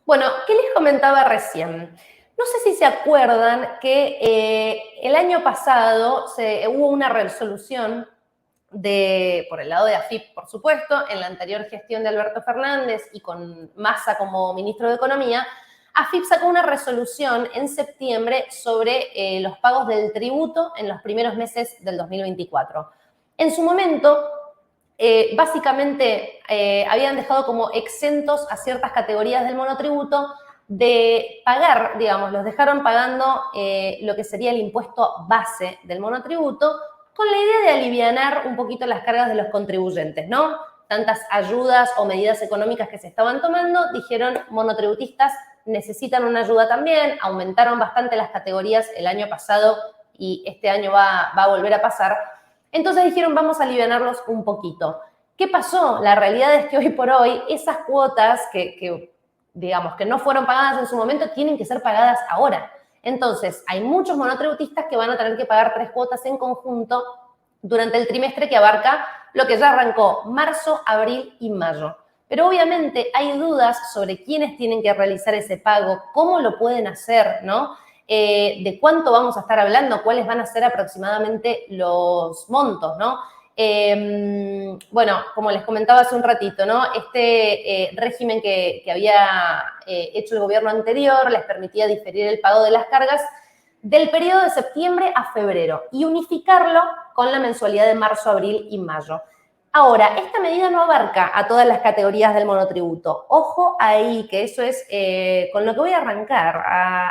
Bueno, ¿qué les comentaba recién? No sé si se acuerdan que el año pasado hubo una resolución por el lado de AFIP, por supuesto, en la anterior gestión de Alberto Fernández y con Massa como ministro de Economía. AFIP sacó una resolución en septiembre sobre los pagos del tributo en los primeros meses del 2024. En su momento, básicamente habían dejado como exentos a ciertas categorías del monotributo de pagar, digamos, los dejaron pagando lo que sería el impuesto base del monotributo, con la idea de alivianar un poquito las cargas de los contribuyentes, ¿no? Tantas ayudas o medidas económicas que se estaban tomando, dijeron monotributistas necesitan una ayuda también, aumentaron bastante las categorías el año pasado y este año va a volver a pasar. Entonces dijeron, vamos a alivianarlos un poquito. ¿Qué pasó? La realidad es que hoy por hoy esas cuotas digamos, que no fueron pagadas en su momento tienen que ser pagadas ahora. Entonces, hay muchos monotributistas que van a tener que pagar 3 cuotas en conjunto durante el trimestre que abarca lo que ya arrancó marzo, abril y mayo. Pero obviamente hay dudas sobre quiénes tienen que realizar ese pago, cómo lo pueden hacer, ¿no? De cuánto vamos a estar hablando, cuáles van a ser aproximadamente los montos, ¿no? Bueno, como les comentaba hace un ratito, ¿no? Este régimen que había hecho el gobierno anterior les permitía diferir el pago de las cargas del periodo de septiembre a febrero y unificarlo con la mensualidad de marzo, abril y mayo. Ahora, esta medida no abarca a todas las categorías del monotributo. Ojo ahí, que eso es con lo que voy a arrancar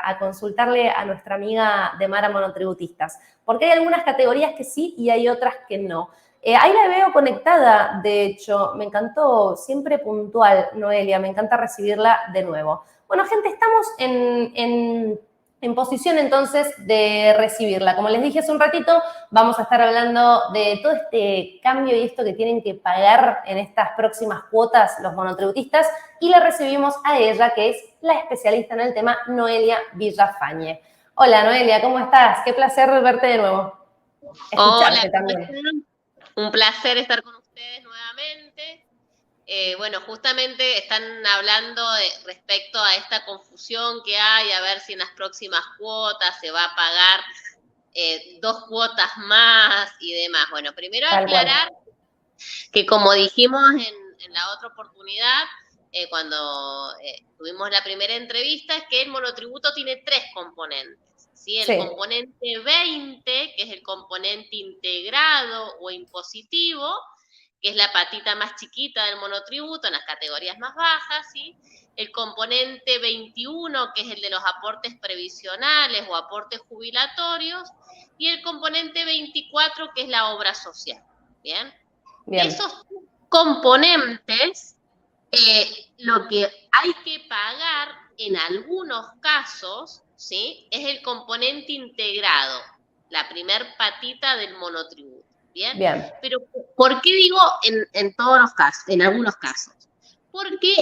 a consultarle a nuestra amiga de Mara Monotributistas, porque hay algunas categorías que sí y hay otras que no. Ahí la veo conectada, de hecho, me encantó, siempre puntual, Noelia, me encanta recibirla de nuevo. Bueno, gente, estamos en posición entonces de recibirla. Como les dije hace un ratito, vamos a estar hablando de todo este cambio y esto que tienen que pagar en estas próximas cuotas los monotributistas y la recibimos a ella, que es la especialista en el tema, Noelia Villafañe. Hola, Noelia, ¿cómo estás? Qué placer verte de nuevo. Escucharte Hola, también. un placer estar con ustedes nuevamente. Bueno, justamente están hablando respecto a esta confusión que hay, a ver si en las próximas cuotas se va a pagar 2 cuotas más y demás. Bueno, primero Tal cual. aclarar que como dijimos en la otra oportunidad, cuando tuvimos la primera entrevista, es que el monotributo tiene 3 componentes. ¿Sí? El componente 20, que es el componente integrado o impositivo, que es la patita más chiquita del monotributo en las categorías más bajas, ¿sí? El componente 21, que es el de los aportes previsionales o aportes jubilatorios, y el componente 24, que es la obra social. ¿Bien? Bien. Esos componentes, lo que hay que pagar en algunos casos, ¿sí? Es el componente integrado, la primer patita del monotributo. ¿Bien? Bien. Pero, ¿por qué digo en todos los casos, en algunos casos? Porque,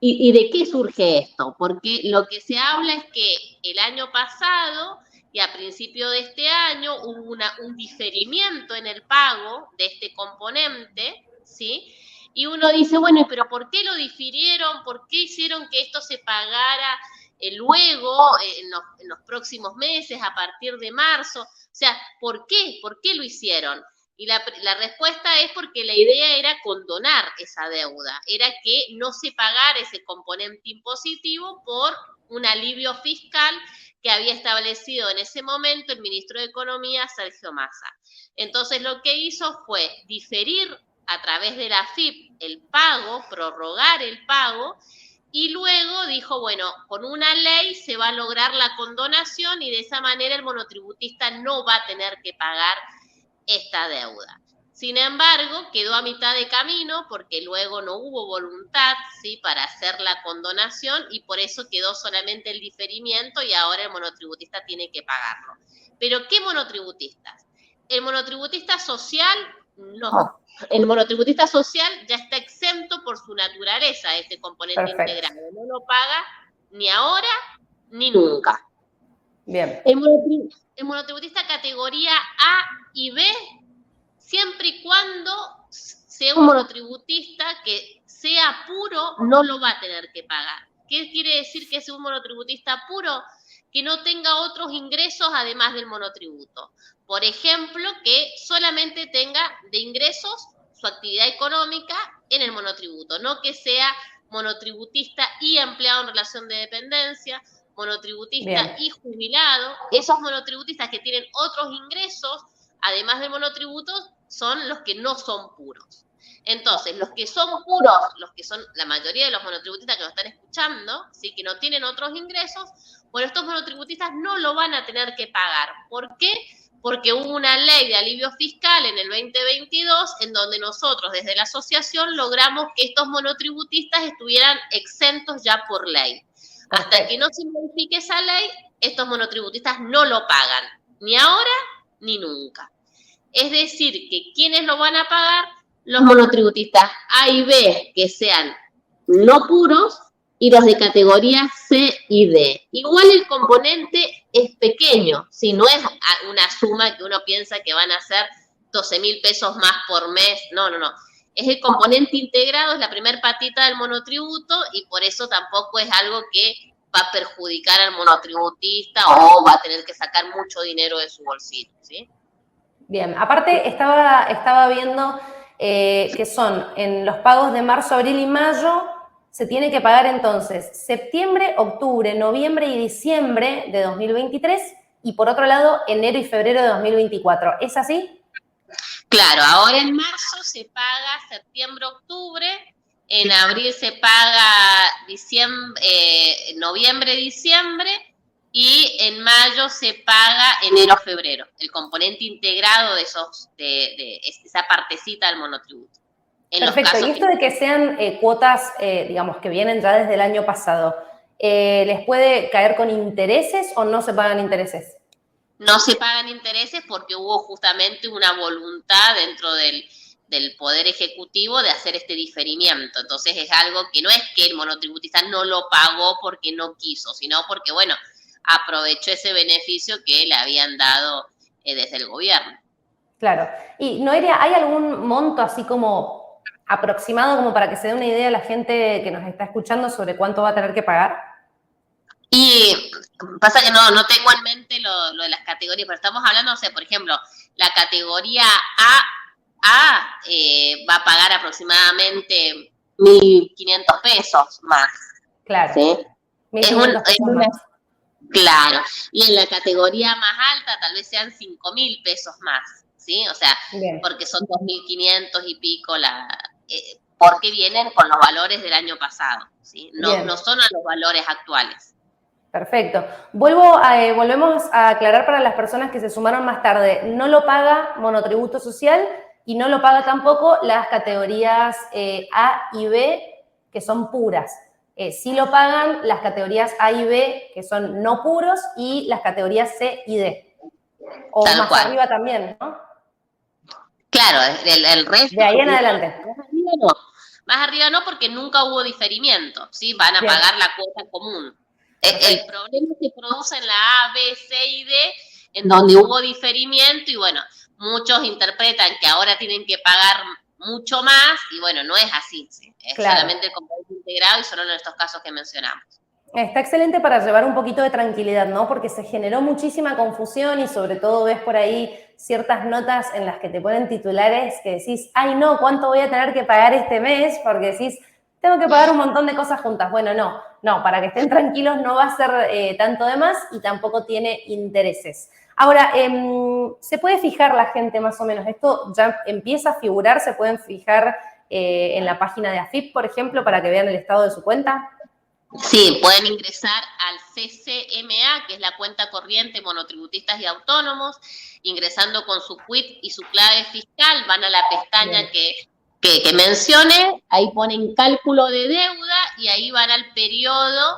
y de qué surge esto? Porque lo que se habla es que el año pasado y a principio de este año hubo un diferimiento en el pago de este componente, ¿sí? Y uno dice, bueno, pero ¿por qué lo difirieron? ¿Por qué hicieron que esto se pagara luego, en los próximos meses, a partir de marzo? O sea, ¿por qué? ¿Por qué lo hicieron? Y la respuesta es porque la idea era condonar esa deuda, era que no se pagara ese componente impositivo por un alivio fiscal que había establecido en ese momento el ministro de Economía, Sergio Massa. Entonces lo que hizo fue diferir a través de la AFIP el pago, prorrogar el pago, y luego dijo, bueno, con una ley se va a lograr la condonación y de esa manera el monotributista no va a tener que pagar esta deuda. Sin embargo, quedó a mitad de camino porque luego no hubo voluntad, ¿sí?, para hacer la condonación y por eso quedó solamente el diferimiento y ahora el monotributista tiene que pagarlo. ¿Pero qué monotributistas? El monotributista social, no. El monotributista social ya está exento por su naturaleza, este componente integrado. No lo paga ni ahora ni nunca. Bien. El monotributista categoría A y B, siempre y cuando sea un monotributista que sea puro, no lo va a tener que pagar. ¿Qué quiere decir que sea un monotributista puro? Que no tenga otros ingresos además del monotributo. Por ejemplo, que solamente tenga de ingresos su actividad económica en el monotributo, no que sea monotributista y empleado en relación de dependencia, monotributista Bien. y jubilado. Esos monotributistas que tienen otros ingresos, además del monotributo, son los que no son puros. Entonces, los que son puros, los que son la mayoría de los monotributistas que nos están escuchando, ¿sí? Que no tienen otros ingresos, bueno, estos monotributistas no lo van a tener que pagar. ¿Por qué? Porque hubo una ley de alivio fiscal en el 2022 en donde nosotros desde la asociación logramos que estos monotributistas estuvieran exentos ya por ley. Hasta que no se modifique esa ley, estos monotributistas no lo pagan, ni ahora ni nunca. Es decir, que ¿quiénes lo van a pagar? Los monotributistas A y B que sean no puros y los de categoría C y D. Igual el componente es pequeño, si no es una suma que uno piensa que van a ser 12.000 pesos más por mes, no. Es el componente integrado, es la primer patita del monotributo y por eso tampoco es algo que va a perjudicar al monotributista o va a tener que sacar mucho dinero de su bolsillo, ¿sí? Bien, aparte estaba viendo que son en los pagos de marzo, abril y mayo, se tiene que pagar entonces septiembre, octubre, noviembre y diciembre de 2023 y por otro lado enero y febrero de 2024. ¿Es así? Claro, ahora en marzo se paga septiembre, octubre, en abril se paga noviembre, diciembre y en mayo se paga enero, febrero, el componente integrado de esa partecita del monotributo. Perfecto, y esto de que sean cuotas, digamos, que vienen ya desde el año pasado, ¿les puede caer con intereses o no se pagan intereses? No se pagan intereses porque hubo justamente una voluntad dentro del Poder Ejecutivo de hacer este diferimiento. Entonces es algo que no es que el monotributista no lo pagó porque no quiso, sino porque, bueno, aprovechó ese beneficio que le habían dado desde el gobierno. Claro. Y Noelia, ¿hay algún monto así como aproximado como para que se dé una idea a la gente que nos está escuchando sobre cuánto va a tener que pagar? Y pasa que no tengo en mente lo de las categorías, pero estamos hablando, o sea, por ejemplo, la categoría A va a pagar aproximadamente 1.500 pesos más. Claro. ¿Sí? 1.500 pesos más. Claro. Y en la categoría más alta tal vez sean 5.000 pesos más, ¿sí? O sea, bien, porque son 2.500 y pico porque vienen con los valores del año pasado, ¿sí? No son a los valores actuales. Perfecto. Volvemos a aclarar para las personas que se sumaron más tarde. No lo paga monotributo social y no lo paga tampoco las categorías A y B, que son puras. Sí lo pagan las categorías A y B, que son no puros, y las categorías C y D. O tal más cual. Arriba también, ¿no? Claro, el resto. De ahí en adelante. Más arriba no, porque nunca hubo diferimiento, ¿sí? Van a pagar la cuota común. El problema se produce en la A, B, C y D, en donde hubo diferimiento y bueno, muchos interpretan que ahora tienen que pagar mucho más y bueno, no es así, ¿sí? Es solamente el componente integrado y solo en estos casos que mencionamos. Está excelente para llevar un poquito de tranquilidad, ¿no? Porque se generó muchísima confusión y sobre todo ves por ahí ciertas notas en las que te ponen titulares que decís, ay no, ¿cuánto voy a tener que pagar este mes? Porque decís, tengo que pagar un montón de cosas juntas. Bueno, no, para que estén tranquilos no va a ser tanto de más y tampoco tiene intereses. Ahora, ¿se puede fijar la gente más o menos? ¿Esto ya empieza a figurar? ¿Se pueden fijar en la página de AFIP, por ejemplo, para que vean el estado de su cuenta? Sí, pueden ingresar al CCMA, que es la cuenta corriente monotributistas y autónomos, ingresando con su quit y su clave fiscal, van a la pestaña que mencioné, ahí ponen cálculo de deuda y ahí van al periodo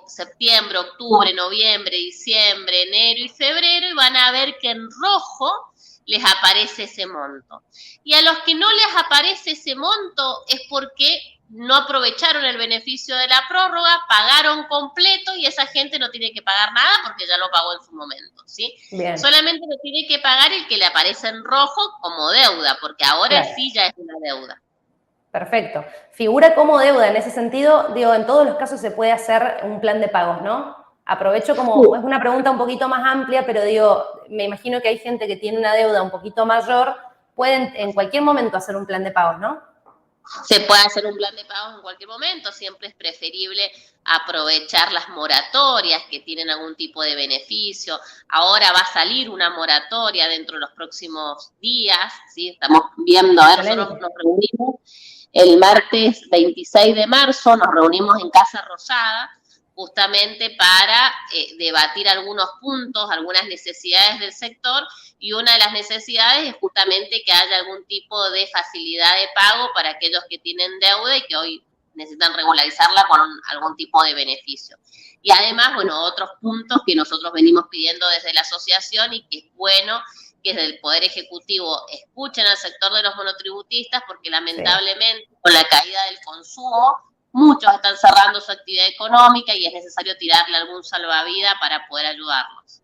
septiembre, octubre, noviembre, diciembre, enero y febrero y van a ver que en rojo les aparece ese monto. Y a los que no les aparece ese monto es porque no aprovecharon el beneficio de la prórroga, pagaron completo y esa gente no tiene que pagar nada porque ya lo pagó en su momento, ¿sí? Bien. Solamente lo tiene que pagar el que le aparece en rojo como deuda, porque ahora sí ya es una deuda. Perfecto. Figura como deuda en ese sentido, digo, en todos los casos se puede hacer un plan de pagos, ¿no? Aprovecho como, es una pregunta un poquito más amplia, pero digo, me imagino que hay gente que tiene una deuda un poquito mayor, pueden en cualquier momento hacer un plan de pagos, ¿no? Se puede hacer un plan de pagos en cualquier momento, siempre es preferible aprovechar las moratorias que tienen algún tipo de beneficio. Ahora va a salir una moratoria dentro de los próximos días, ¿sí? Estamos viendo, a ver, nosotros nos reunimos el martes 26 de marzo, nos reunimos en Casa Rosada, justamente para debatir algunos puntos, algunas necesidades del sector, y una de las necesidades es justamente que haya algún tipo de facilidad de pago para aquellos que tienen deuda y que hoy necesitan regularizarla con algún tipo de beneficio. Y además, bueno, otros puntos que nosotros venimos pidiendo desde la asociación y que es bueno que desde el Poder Ejecutivo escuchen al sector de los monotributistas, porque lamentablemente con la caída del consumo, muchos están cerrando su actividad económica y es necesario tirarle algún salvavidas para poder ayudarlos.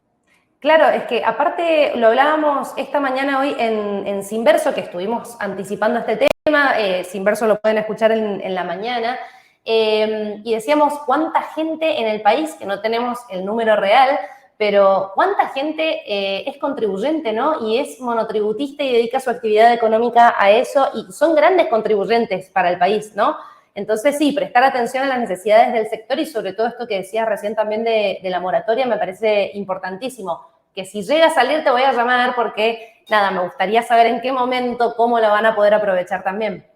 Claro, es que aparte lo hablábamos esta mañana hoy en Sinverso, que estuvimos anticipando este tema, Sinverso lo pueden escuchar en la mañana, y decíamos cuánta gente en el país, que no tenemos el número real, pero cuánta gente es contribuyente, ¿no? Y es monotributista y dedica su actividad económica a eso, y son grandes contribuyentes para el país, ¿no? Entonces, sí, prestar atención a las necesidades del sector y sobre todo esto que decías recién también de la moratoria me parece importantísimo. Que si llega a salir te voy a llamar porque, nada, me gustaría saber en qué momento, cómo la van a poder aprovechar también.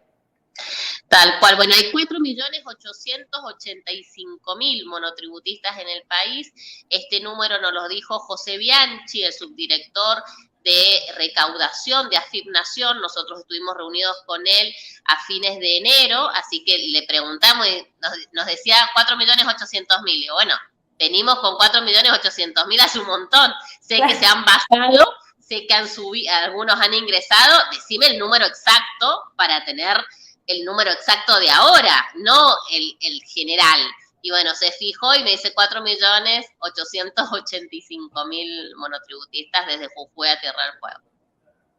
Tal cual. Bueno, hay 4.885.000 monotributistas en el país. Este número nos lo dijo José Bianchi, el subdirector de recaudación de AFIP Nación. Nosotros estuvimos reunidos con él a fines de enero, así que le preguntamos y nos decía 4.800.000. Y bueno, venimos con 4.800.000 hace un montón. Sé que se han bajado, sé que han subido, algunos han ingresado. Decime el número exacto para tener el número exacto de ahora, no el general. Y bueno, se fijó y me dice 4.885.000 monotributistas desde Jujuy a Tierra del Fuego.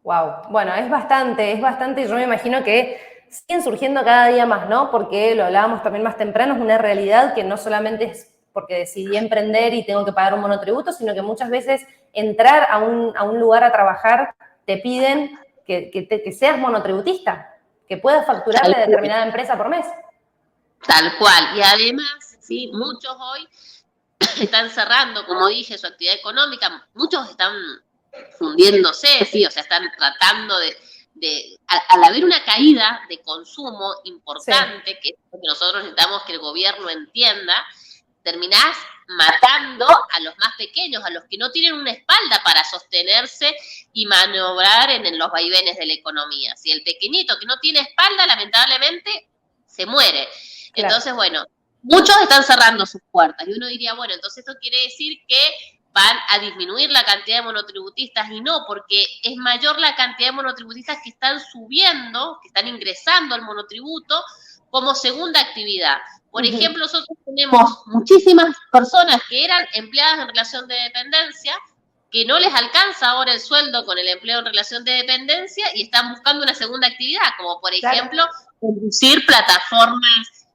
Wow, bueno, es bastante, y yo me imagino que siguen surgiendo cada día más, ¿no? Porque lo hablábamos también más temprano, es una realidad que no solamente es porque decidí emprender y tengo que pagar un monotributo, sino que muchas veces entrar a un lugar a trabajar te piden que seas monotributista, que puedas facturarle a determinada empresa por mes. Tal cual. Y además, ¿sí? Muchos hoy están cerrando, como dije, su actividad económica. Muchos están fundiéndose, ¿sí? O sea, están tratando al haber una caída de consumo importante, que es lo que nosotros necesitamos que el gobierno entienda, terminás matando a los más pequeños, a los que no tienen una espalda para sostenerse y maniobrar en los vaivenes de la economía. Si el pequeñito que no tiene espalda, lamentablemente, se muere. Claro. Entonces, bueno, muchos están cerrando sus puertas y uno diría, bueno, entonces esto quiere decir que van a disminuir la cantidad de monotributistas, y no, porque es mayor la cantidad de monotributistas que están subiendo, que están ingresando al monotributo como segunda actividad. Por ejemplo, nosotros tenemos muchísimas personas que eran empleadas en relación de dependencia, que no les alcanza ahora el sueldo con el empleo en relación de dependencia y están buscando una segunda actividad, como por ejemplo, conducir plataformas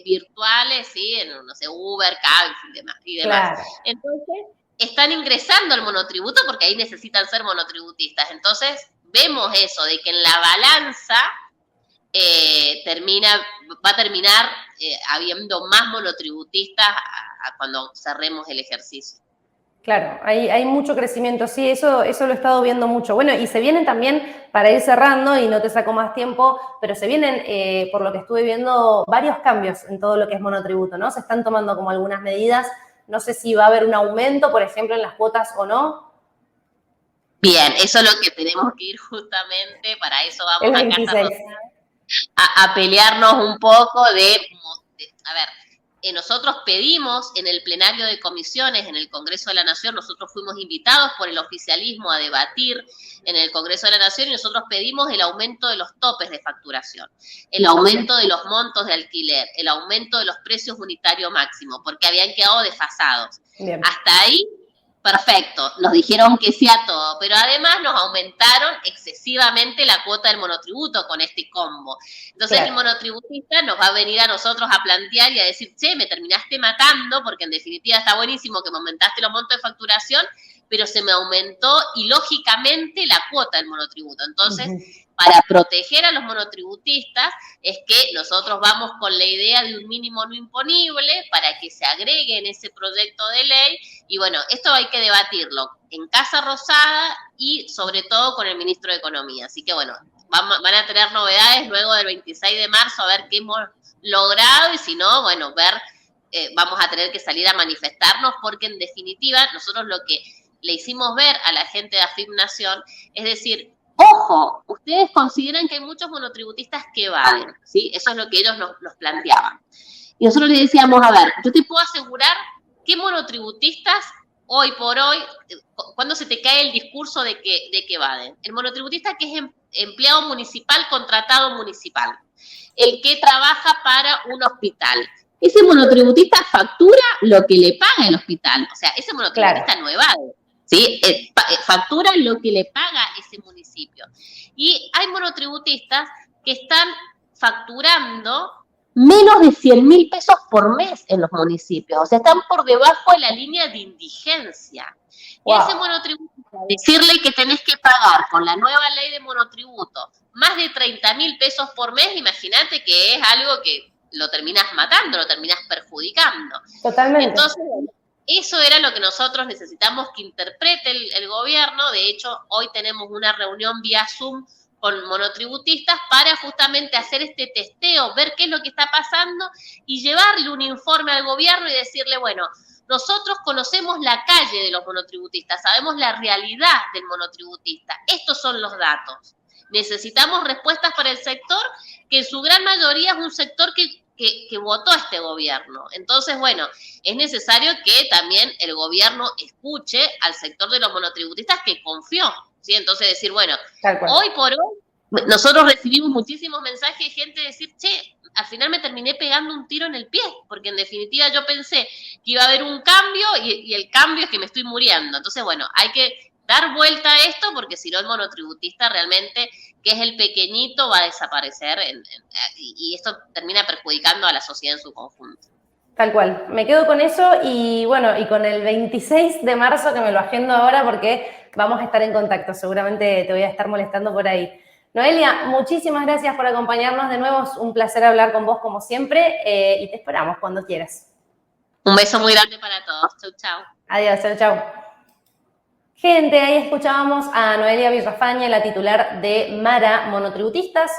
virtuales, ¿sí? En, no sé, Uber, Cabify y demás. Claro. Entonces, están ingresando al monotributo porque ahí necesitan ser monotributistas. Entonces, vemos eso, de que en la balanza va a terminar habiendo más monotributistas cuando cerremos el ejercicio. Claro, hay mucho crecimiento, sí, eso lo he estado viendo mucho. Bueno, y se vienen también, para ir cerrando, y no te saco más tiempo, pero se vienen, por lo que estuve viendo, varios cambios en todo lo que es monotributo, ¿no? Se están tomando como algunas medidas, no sé si va a haber un aumento, por ejemplo, en las cuotas o no. Bien, eso es lo que tenemos que ir justamente, para eso vamos a Casa Rosada. A pelearnos un poco a ver, nosotros pedimos en el plenario de comisiones, en el Congreso de la Nación, nosotros fuimos invitados por el oficialismo a debatir en el Congreso de la Nación y nosotros pedimos el aumento de los topes de facturación, el aumento de los montos de alquiler, el aumento de los precios unitarios máximos, porque habían quedado desfasados. Bien. Hasta ahí perfecto, nos dijeron que sí a todo, pero además nos aumentaron excesivamente la cuota del monotributo con este combo. Entonces el monotributista nos va a venir a nosotros a plantear y a decir, che, me terminaste matando, porque en definitiva está buenísimo que me aumentaste los montos de facturación, pero se me aumentó ilógicamente la cuota del monotributo. Entonces, para proteger a los monotributistas es que nosotros vamos con la idea de un mínimo no imponible para que se agregue en ese proyecto de ley. Y bueno, esto hay que debatirlo en Casa Rosada y sobre todo con el ministro de Economía. Así que bueno, van a tener novedades luego del 26 de marzo a ver qué hemos logrado y si no, bueno, vamos a tener que salir a manifestarnos porque en definitiva nosotros lo que le hicimos ver a la gente de AFIP Nación es decir, ojo, ustedes consideran que hay muchos monotributistas que evaden, ¿sí? Eso es lo que ellos nos planteaban. Y nosotros les decíamos, a ver, yo te puedo asegurar que monotributistas hoy por hoy, cuando se te cae el discurso de que evaden, el monotributista que es empleado municipal, contratado municipal, el que trabaja para un hospital, ese monotributista factura lo que le paga el hospital, o sea, ese monotributista no evade. ¿Sí? Factura lo que le paga ese municipio. Y hay monotributistas que están facturando menos de 100.000 pesos por mes en los municipios, o sea, están por debajo de la línea de indigencia. Wow. Y ese monotributista, decirle que tenés que pagar con la nueva ley de monotributo más de 30.000 pesos por mes, imagínate que es algo que lo terminas matando, lo terminas perjudicando. Totalmente. Entonces, eso era lo que nosotros necesitamos que interprete el gobierno. De hecho, hoy tenemos una reunión vía Zoom con monotributistas para justamente hacer este testeo, ver qué es lo que está pasando y llevarle un informe al gobierno y decirle, bueno, nosotros conocemos la calle de los monotributistas, sabemos la realidad del monotributista, estos son los datos. Necesitamos respuestas para el sector, que en su gran mayoría es un sector que votó a este gobierno. Entonces, bueno, es necesario que también el gobierno escuche al sector de los monotributistas que confió, ¿sí? Entonces decir, bueno, hoy por hoy nosotros recibimos muchísimos mensajes de gente decir, che, al final me terminé pegando un tiro en el pie, porque en definitiva yo pensé que iba a haber un cambio y el cambio es que me estoy muriendo. Entonces, bueno, hay que dar vuelta a esto porque si no el monotributista realmente, que es el pequeñito, va a desaparecer y esto termina perjudicando a la sociedad en su conjunto. Tal cual, me quedo con eso y bueno, y con el 26 de marzo que me lo agendo ahora porque vamos a estar en contacto, seguramente te voy a estar molestando por ahí. Noelia, muchísimas gracias por acompañarnos de nuevo, es un placer hablar con vos como siempre y te esperamos cuando quieras. Un beso muy grande para todos, chau chau. Adiós, chau chau. Gente, ahí escuchábamos a Noelia Villafañe, la titular de MARA Monotributistas,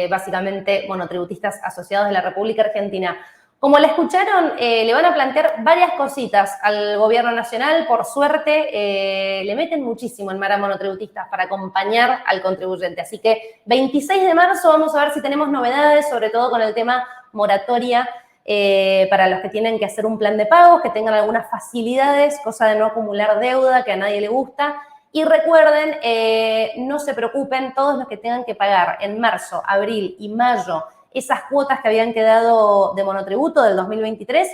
básicamente monotributistas asociados de la República Argentina. Como la escucharon, le van a plantear varias cositas al gobierno nacional. Por suerte, le meten muchísimo en MARA Monotributistas para acompañar al contribuyente. Así que 26 de marzo vamos a ver si tenemos novedades, sobre todo con el tema moratoria, para los que tienen que hacer un plan de pagos, que tengan algunas facilidades, cosa de no acumular deuda, que a nadie le gusta. Y recuerden, no se preocupen, todos los que tengan que pagar en marzo, abril y mayo esas cuotas que habían quedado de monotributo del 2023,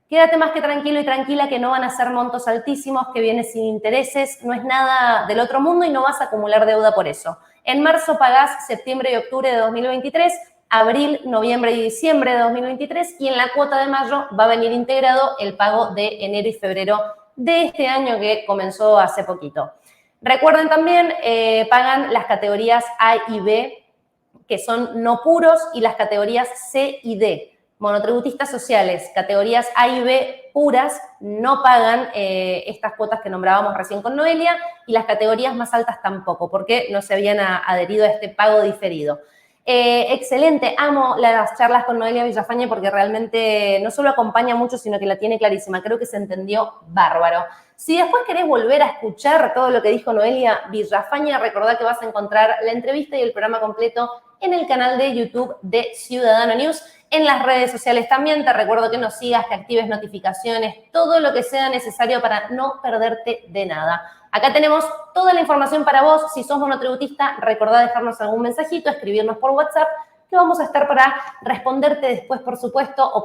quédate más que tranquilo y tranquila que no van a ser montos altísimos, que viene sin intereses, no es nada del otro mundo y no vas a acumular deuda por eso. En marzo pagás septiembre y octubre de 2023, abril, noviembre y diciembre de 2023 y en la cuota de mayo va a venir integrado el pago de enero y febrero de este año que comenzó hace poquito. Recuerden también, pagan las categorías A y B, que son no puros, y las categorías C y D. Monotributistas sociales, categorías A y B puras, no pagan estas cuotas que nombrábamos recién con Noelia, y las categorías más altas tampoco, porque no se habían adherido a este pago diferido. Excelente, amo las charlas con Noelia Villafañe porque realmente no solo acompaña mucho, sino que la tiene clarísima. Creo que se entendió bárbaro. Si después querés volver a escuchar todo lo que dijo Noelia Villafañe, recordá que vas a encontrar la entrevista y el programa completo en el canal de YouTube de Ciudadano News. En las redes sociales también te recuerdo que nos sigas, que actives notificaciones, todo lo que sea necesario para no perderte de nada. Acá tenemos toda la información para vos. Si sos monotributista, recordá dejarnos algún mensajito, escribirnos por WhatsApp, que vamos a estar para responderte después, por supuesto, o